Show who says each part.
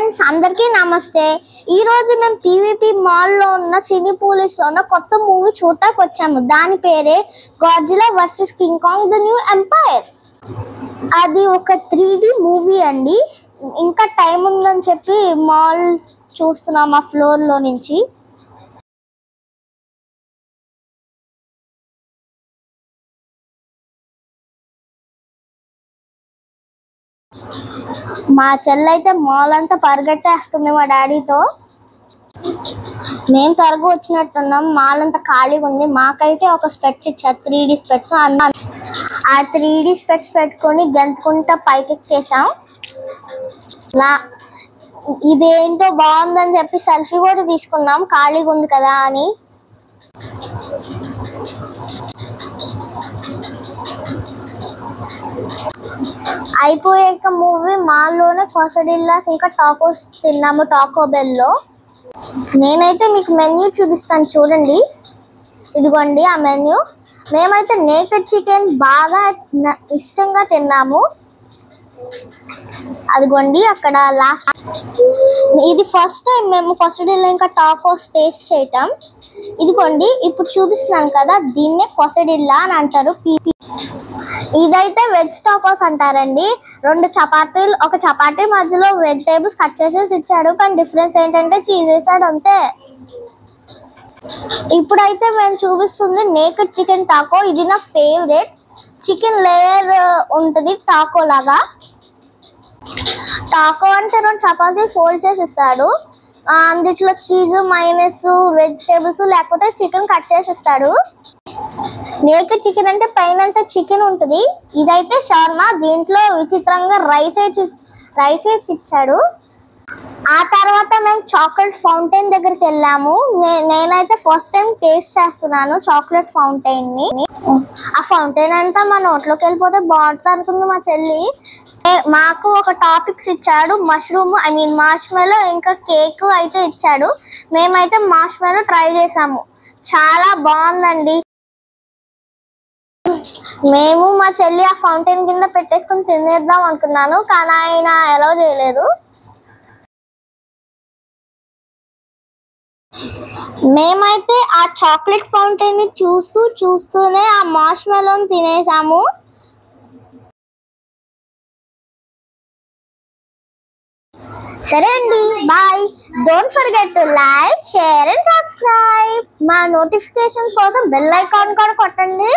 Speaker 1: Friends అందరికీ నమస్తే. ఈ రోజు మేము పీవీపీ మాల్ లో ఉన్న సినీపోలిస్ లో ఉన్న కొత్త మూవీ చూడటానికి వచ్చాము. దాని పేరే Godzilla versus King Kong the new empire. అది ఒక 3D మూవీ అండి. ఇంకా టైం ఉందని చెప్పి మాల్ చూస్తున్నాం ఆ ఫ్లోర్ లో నుంచి. మా చెల్లి అయితే మాల్ అంతా పరిగెట్టేస్తుంది మా డాడీతో. నేను త్వరగా వచ్చినట్టున్నాం. మాల్ అంతా ఖాళీగా ఉంది. మాకైతే ఒక స్పెట్స్ ఇచ్చారు, 3D స్పెట్స్. ఆ 3D స్పెట్స్ పెట్టుకొని గెంతుకుంటా పైకి ఎక్కేసాం. ఇదేంటో బాగుందని చెప్పి సెల్ఫీ కూడా తీసుకున్నాం, ఖాళీగా ఉంది కదా అని. అయిపోయాక మూవీ మాల్లోనే కొసడిల్లాస్ ఇంకా టాకోస్ తిన్నాము టాకో బెల్ లో. నేనైతే మీకు మెన్యూ చూపిస్తాను చూడండి. ఇదిగోండి ఆ మెన్యూ. మేమైతే నేకెడ్ చికెన్ బాగా ఇష్టంగా తిన్నాము. అదిగోండి అక్కడ లాస్ట్. ఇది ఫస్ట్ టైం మేము కొసడిల్లా ఇంకా టాకోస్ టేస్ట్ చేయటం. ఇదిగోండి ఇప్పుడు చూపిస్తున్నాను కదా, దీన్నే కొసడిల్లా అని అంటారు. ఇదైతే వెజ్ టాకోస్ అంటారండి. 2 చపాతీలు, ఒక చపాతీ మధ్యలో వెజిటేబుల్స్ కట్ చేసేసి ఇచ్చాడు. కానీ డిఫరెన్స్ ఏంటంటే చీజ్ వేసాడు అంతే. ఇప్పుడైతే మేము చూపిస్తుంది నేకెడ్ చికెన్ టాకో. ఇది నా ఫేవరెట్. చికెన్ లేయర్ ఉంటుంది టాకో లాగా. టాకో అంటే 2 చపాతీలు ఫోల్డ్ చేసి ఇస్తాడు. అందులో చీజ్, మైనస్, వెజిటేబుల్స్ లేకపోతే చికెన్ కట్ చేసి ఇస్తాడు. నేకెడ్ చికెన్ అంటే పైన అంతా చికెన్ ఉంటుంది. ఇదైతే షవర్మా. దీంట్లో విచిత్రంగా రైస్ వేసి ఇచ్చాడు. ఆ తర్వాత మేము చాక్లెట్ ఫౌంటైన్ దగ్గరికి వెళ్ళాము. నేనైతే ఫస్ట్ టైం టేస్ట్ చేస్తున్నాను చాక్లెట్ ఫౌంటైన్ ని. ఆ ఫౌంటైన్ అంతా మా నోట్లోకి వెళ్ళిపోతే బాగుంటుంది అనుకుంది మా చెల్లి. మాకు ఒక టాపిక్స్ ఇచ్చాడు, మష్రూమ్ మార్ష్మెలో ఇంకా కేక్ అయితే ఇచ్చాడు. మేమైతే మార్ష్మెలో ట్రై చేసాము, చాలా బాగుందండి. మేము మా చెల్లి ఆ ఫౌంటైన్ కింద పెట్టేసుకుని తినేద్దాం అనుకున్నాను, కానీ ఆయన అలౌ చేయలేదు. మేమైతే ఆ చాక్లెట్ ఫౌంటైన్ ని చూస్తూనే ఆ మార్ష్మెలోని తినేసాము. సరే అండి, bye. Don't forget to like, share and subscribe. మా నోటిఫికేషన్స్ కోసం బెల్ ఐకాన్ కూడా కొట్టండి.